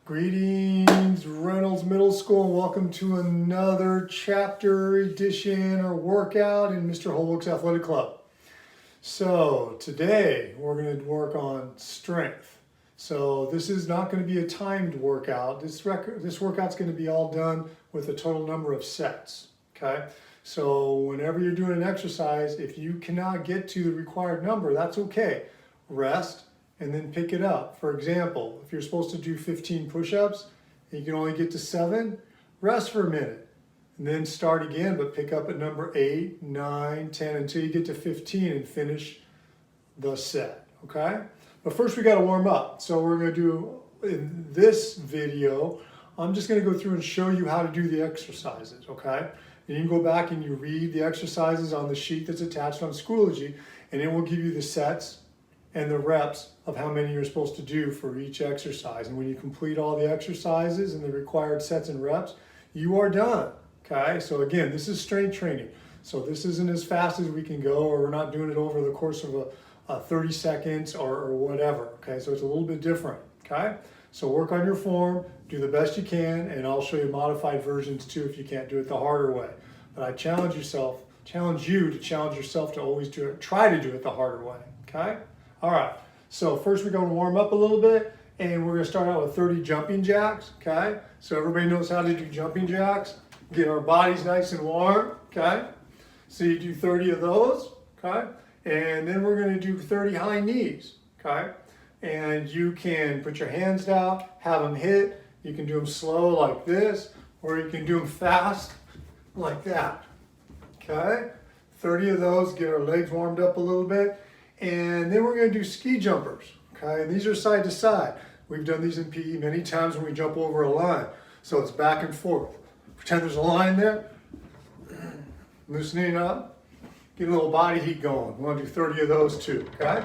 Greetings, Reynolds Middle School, and welcome to another chapter, edition, or workout in Mr. Holbrook's Athletic Club. So today we're going to work on strength. So this is not going to be a timed workout. This workout's going to be all done with a total number of sets. Okay. So whenever you're doing an exercise, if you cannot get to the required number, that's okay. Rest and then pick it up. For example, if you're supposed to do 15 push-ups and you can only get to 7, rest for a minute and then start again, but pick up at number 8, 9, 10 until you get to 15 and finish the set, okay? But first we gotta warm up. So we're gonna do, in this video, I'm just gonna go through and show you how to do the exercises, okay? And you can go back and you read the exercises on the sheet that's attached on Schoology, and it will give you the sets and the reps of how many you're supposed to do for each exercise. And when you complete all the exercises and the required sets and reps, you are done, okay? So again, this is strength training. So this isn't as fast as we can go, or we're not doing it over the course of 30 seconds or whatever, okay? So it's a little bit different, okay? So work on your form, do the best you can, and I'll show you modified versions too if you can't do it the harder way. But I challenge you to challenge yourself to always try to do it the harder way, okay? All right, so first we're going to warm up a little bit, and we're going to start out with 30 jumping jacks, okay? So everybody knows how to do jumping jacks. Get our bodies nice and warm, okay? So you do 30 of those, okay? And then we're going to do 30 high knees, okay? And you can put your hands out, have them hit. You can do them slow like this, or you can do them fast like that, okay? 30 of those, get our legs warmed up a little bit. And then we're going to do ski jumpers, okay? And these are side to side. We've done these in PE many times when we jump over a line. So it's back and forth. Pretend there's a line there. Loosening up. Get a little body heat going. We want to do 30 of those too, okay?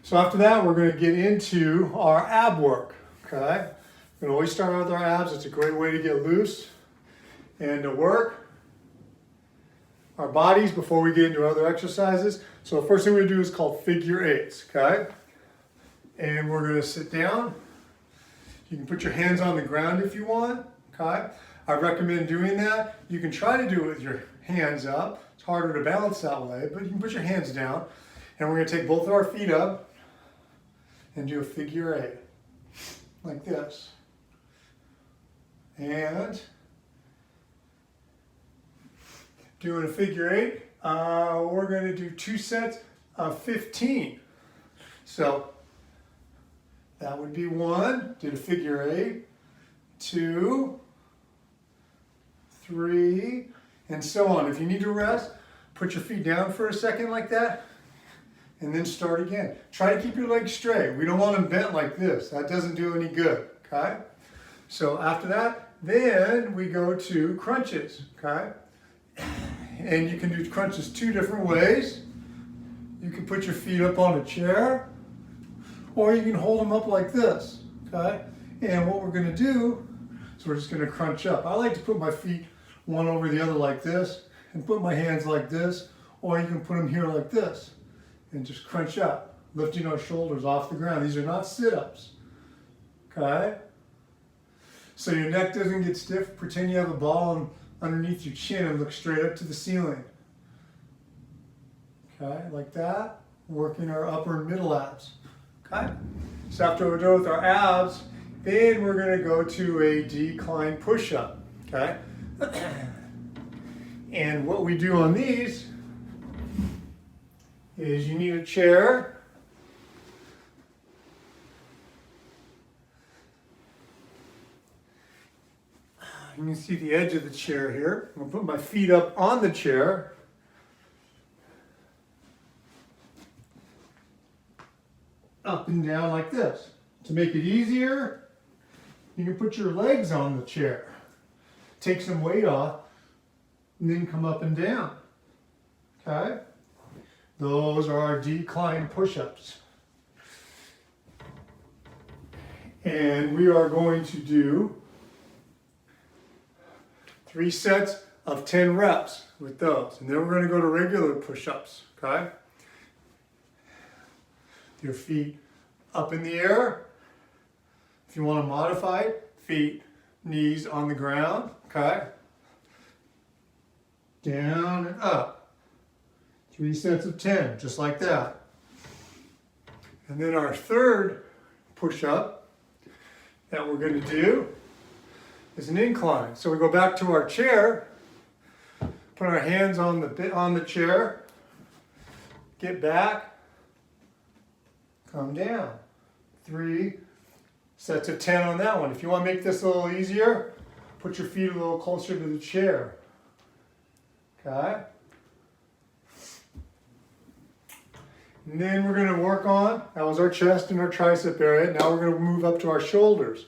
So after that, we're going to get into our ab work, okay? We're going to always start out with our abs. It's a great way to get loose and to work our bodies before we get into other exercises. So the first thing we're going to do is called figure eights, okay? And we're going to sit down. You can put your hands on the ground if you want, okay? I recommend doing that. You can try to do it with your hands up. It's harder to balance that way, but you can put your hands down. And we're going to take both of our feet up and do a figure eight, like this. And doing a figure eight, we're going to do 2 sets of 15. So that would be 1, did a figure eight, 2, 3, and so on. If you need to rest, put your feet down for a second like that, and then start again. Try to keep your legs straight. We don't want them bent like this. That doesn't do any good, okay? So after that, then we go to crunches, okay? And you can do crunches 2 different ways. You can put your feet up on a chair, or you can hold them up like this, okay? And what we're going to do is we're just going to crunch up. I like to put my feet one over the other like this, and put my hands like this, or you can put them here like this, and just crunch up, lifting our shoulders off the ground. These are not sit-ups, okay? So your neck doesn't get stiff. Pretend you have a ball underneath your chin and look straight up to the ceiling. Okay, like that. Working our upper and middle abs. Okay? So after we're done with our abs, then we're going to go to a decline push-up. Okay? And what we do on these is you need a chair. You can see the edge of the chair here. I'm going to put my feet up on the chair. Up and down like this. To make it easier, you can put your legs on the chair. Take some weight off, and then come up and down. Okay? Those are our decline push-ups. And we are going to do 3 sets of 10 reps with those. And then we're going to go to regular push-ups, okay? Your feet up in the air, If you want to modify it, feet, knees on the ground, okay? Down and up. 3 sets of 10, just like that. And then our third push-up that we're going to do is an incline. So we go back to our chair, put our hands on the chair, get back, come down. 3 sets of 10 on that one. If you want to make this a little easier, put your feet a little closer to the chair. Okay? And then we're going to work on, that was our chest and our tricep area. Now we're going to move up to our shoulders.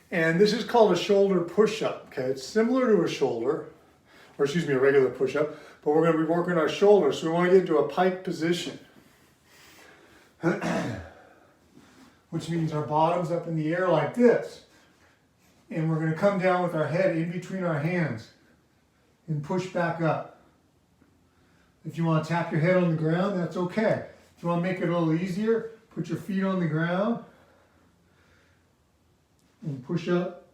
And this is called a shoulder push-up. Okay, it's similar to a shoulder, or excuse me, a regular push-up, but we're going to be working our shoulders. So we want to get into a pike position, which means our bottom's up in the air like this. And we're going to come down with our head in between our hands and push back up. If you want to tap your head on the ground, that's okay. If you want to make it a little easier, put your feet on the ground and push up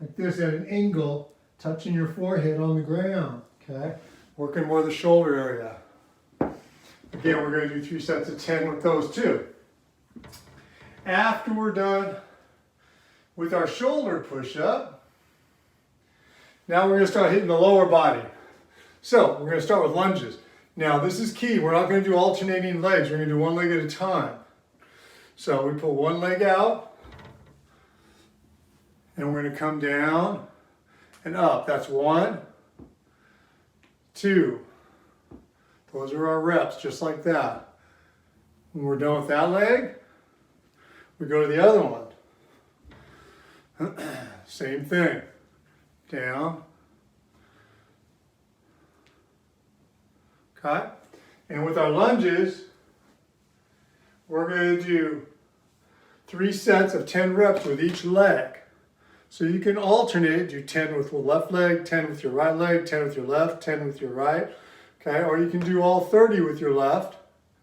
like this at an angle, touching your forehead on the ground, okay? Working more the shoulder area. Again, we're going to do 3 sets of 10 with those too. After we're done with our shoulder push-up, now we're going to start hitting the lower body. So we're going to start with lunges. Now this is key. We're not going to do alternating legs. We're going to do one leg at a time. So we pull one leg out, and we're going to come down and up. That's 1, 2. Those are our reps, just like that. When we're done with that leg, we go to the other one. Same thing. Down. Okay? And with our lunges, we're going to do 3 sets of 10 reps with each leg. So you can alternate, do 10 with the left leg, 10 with your right leg, 10 with your left, 10 with your right. Okay? Or you can do all 30 with your left,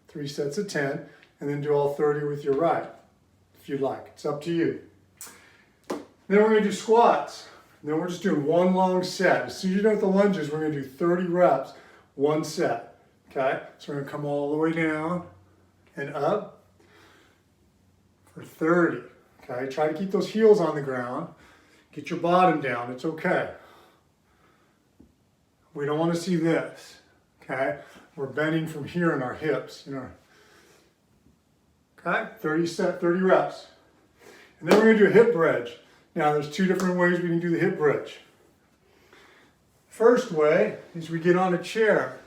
3 sets of 10, and then do all 30 with your right, if you like. It's up to you. Then we're going to do squats. And then we're just doing one long set. As soon as you're done with the lunges, we're going to do 30 reps, 1 set. Okay? So we're going to come all the way down and up for 30. Okay? Try to keep those heels on the ground. Get your bottom down. It's okay. We don't want to see this. Okay? We're bending from here in our hips. Okay? 30 reps. And then we're going to do a hip bridge. Now there's 2 different ways we can do the hip bridge. First way is we get on a chair.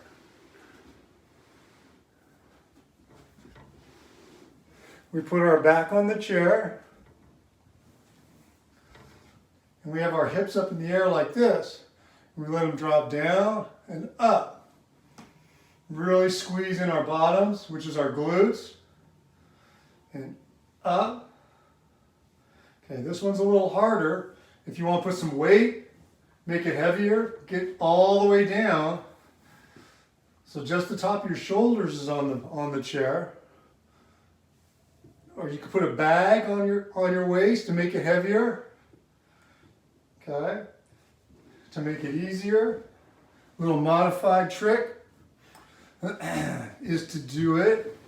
We put our back on the chair. And we have our hips up in the air like this. We let them drop down and up. Really squeeze in our bottoms, which is our glutes. And up. Okay, this one's a little harder. If you want to put some weight, make it heavier, get all the way down. So just the top of your shoulders is on the chair. Or you could put a bag on your waist to make it heavier. Okay? To make it easier. A little modified trick is to do it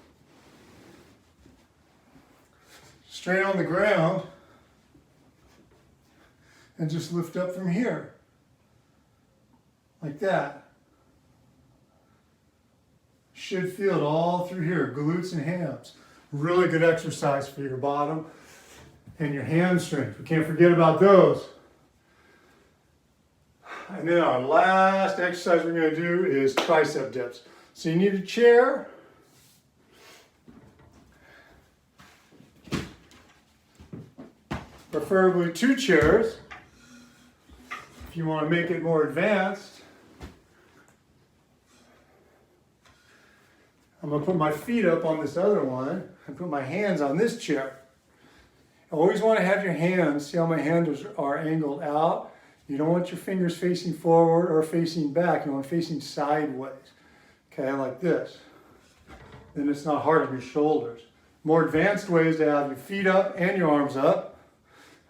straight on the ground and just lift up from here. Like that. Should feel it all through here, glutes and hams. Really good exercise for your bottom and your hamstrings. We can't forget about those. And then our last exercise we're going to do is tricep dips. So you need a chair. Preferably 2 chairs. If you want to make it more advanced, I'm going to put my feet up on this other one and put my hands on this chair. You always want to have your hands, see how my hands are angled out? You don't want your fingers facing forward or facing back. You want them facing sideways. Okay, like this. Then it's not hard on your shoulders. More advanced way is to have your feet up and your arms up.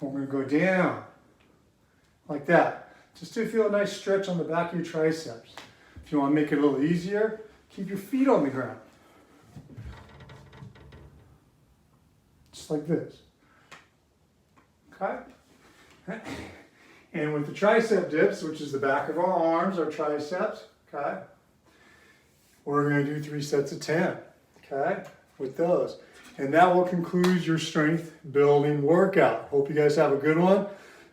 We're going to go down like that, just to feel a nice stretch on the back of your triceps. If you want to make it a little easier, keep your feet on the ground. Just like this. Okay? And with the tricep dips, which is the back of our arms, our triceps, okay? We're going to do 3 sets of 10, okay? With those. And that will conclude your strength building workout. Hope you guys have a good one.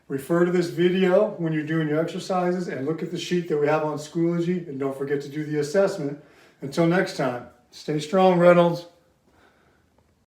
Refer to this video when you're doing your exercises and look at the sheet that we have on Schoology, and don't forget to do the assessment. Until next time, stay strong, Reynolds.